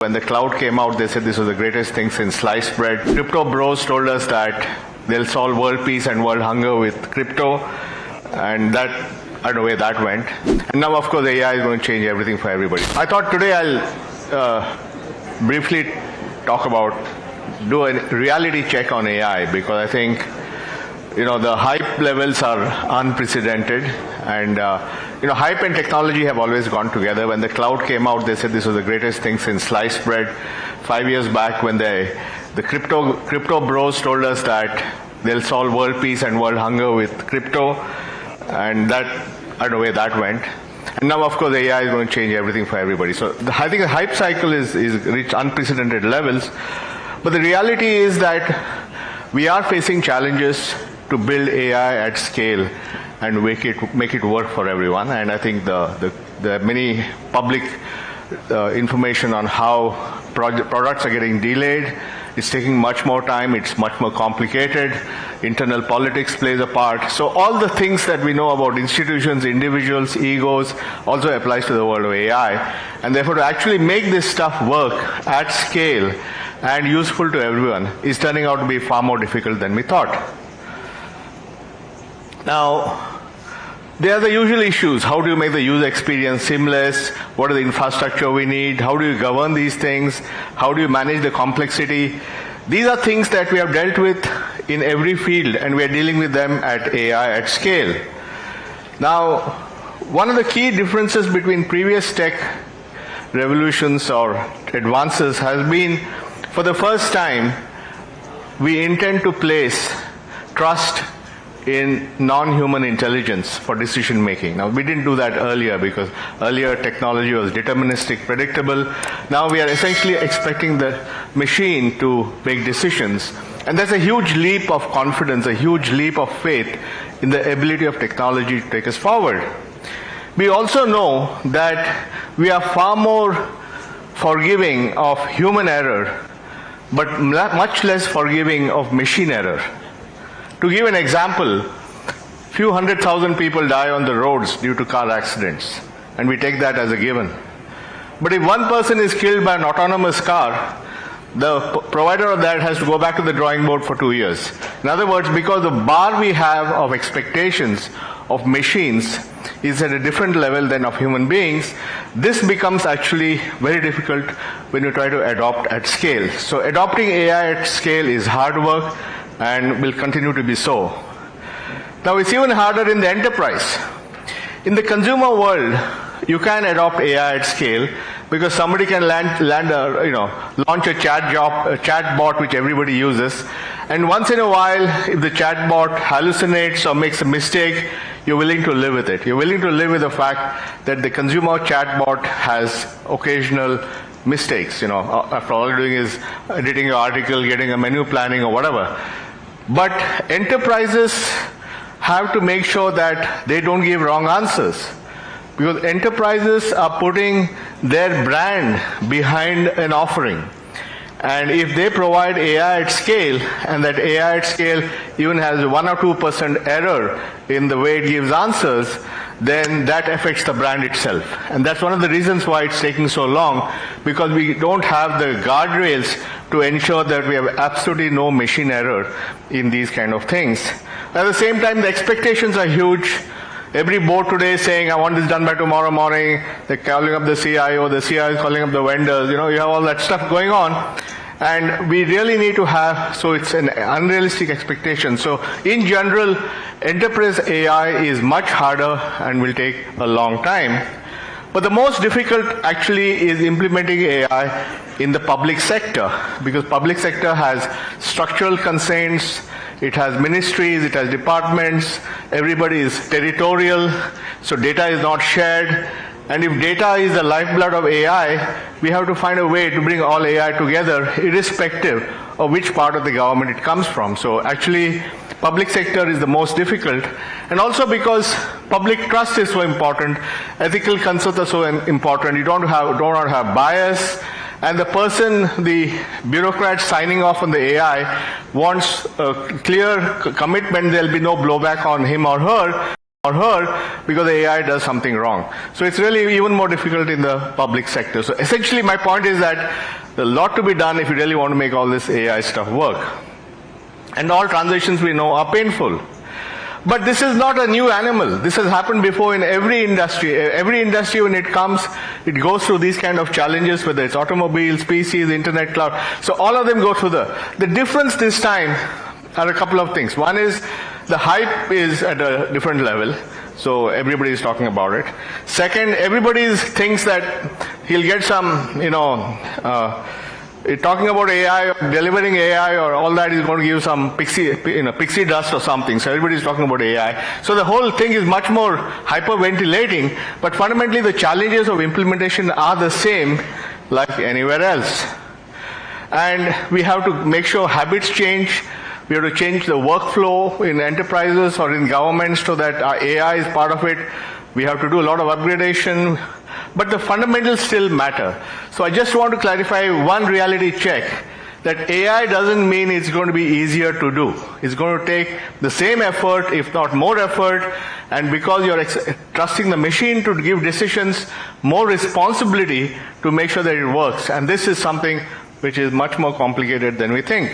When the cloud came out, they said this was the greatest thing since sliced bread. Crypto bros told us that they'll solve world peace and world hunger with crypto, and that, I don't know where that went. And now, of course, AI is going to change everything for everybody. I thought today I'll briefly do a reality check on AI, because I think, the hype levels are unprecedented, and hype and technology have always gone together. When the cloud came out, they said this was the greatest thing since sliced bread. 5 years back, when the crypto bros told us that they'll solve world peace and world hunger with crypto, and that, I don't know where that went. And now, of course, AI is going to change everything for everybody. So I think the hype cycle is reached unprecedented levels. But the reality is that we are facing challenges to build AI at scale and make it work for everyone. And I think the many public information on how products are getting delayed. It's taking much more time. It's much more complicated. Internal politics plays a part. So all the things that we know about institutions, individuals, egos, also applies to the world of AI. And therefore, to actually make this stuff work at scale and useful to everyone is turning out to be far more difficult than we thought. Now, there are the usual issues. How do you make the user experience seamless? What are the infrastructure we need? How do you govern these things? How do you manage the complexity? These are things that we have dealt with in every field, and we are dealing with them at AI at scale. Now, one of the key differences between previous tech revolutions or advances has been, for the first time, we intend to place trust in non-human intelligence for decision making. Now, we didn't do that earlier because earlier technology was deterministic, predictable. Now we are essentially expecting the machine to make decisions. And that's a huge leap of confidence, a huge leap of faith in the ability of technology to take us forward. We also know that we are far more forgiving of human error, but much less forgiving of machine error. To give an example, few 100,000 people die on the roads due to car accidents, and we take that as a given. But if one person is killed by an autonomous car, the provider of that has to go back to the drawing board for 2 years. In other words, because the bar we have of expectations of machines is at a different level than of human beings, this becomes actually very difficult when you try to adopt at scale. So adopting AI at scale is hard work, and will continue to be so. Now, it's even harder in the enterprise. In the consumer world, you can adopt AI at scale because somebody can launch a chat bot which everybody uses, and once in a while, if the chat bot hallucinates or makes a mistake, you're willing to live with it. You're willing to live with the fact that the consumer chat bot has occasional mistakes. After all you're doing is editing your article, getting a menu planning or whatever. But enterprises have to make sure that they don't give wrong answers, because enterprises are putting their brand behind an offering. And if they provide AI at scale, and that AI at scale even has 1 or 2% error in the way it gives answers, then that affects the brand itself. And that's one of the reasons why it's taking so long, because we don't have the guardrails to ensure that we have absolutely no machine error in these kind of things. At the same time, the expectations are huge. Every board today is saying, I want this done by tomorrow morning. They're calling up the CIO is calling up the vendors. You have all that stuff going on. And we really need to have, so it's an unrealistic expectation. So in general, enterprise AI is much harder and will take a long time. But the most difficult actually is implementing AI in the public sector, because public sector has structural constraints, it has ministries, it has departments, everybody is territorial, so data is not shared. And if data is the lifeblood of AI, we have to find a way to bring all AI together, irrespective of which part of the government it comes from. So actually, public sector is the most difficult. And also because public trust is so important, ethical concerns are so important. You don't want to have bias. And the bureaucrat signing off on the AI wants a clear commitment. There'll be no blowback on him or her. or her because the AI does something wrong. So it's really even more difficult in the public sector. So essentially my point is that there's a lot to be done if you really want to make all this AI stuff work. And all transitions we know are painful. But this is not a new animal. This has happened before in every industry. Every industry, when it comes, it goes through these kind of challenges, whether it's automobiles, PCs, internet, cloud. So all of them go through the difference this time are a couple of things. One is the hype is at a different level. So everybody is talking about it. Second, everybody thinks that he'll get some, talking about AI, or delivering AI, or all that is going to give some pixie dust or something. So everybody is talking about AI. So the whole thing is much more hyperventilating, but fundamentally the challenges of implementation are the same like anywhere else. And we have to make sure habits change. We have to change the workflow in enterprises or in governments so that our AI is part of it. We have to do a lot of upgradation, but the fundamentals still matter. So I just want to clarify one reality check, that AI doesn't mean it's going to be easier to do. It's going to take the same effort, if not more effort, and because you're trusting the machine to give decisions, more responsibility to make sure that it works. And this is something which is much more complicated than we think.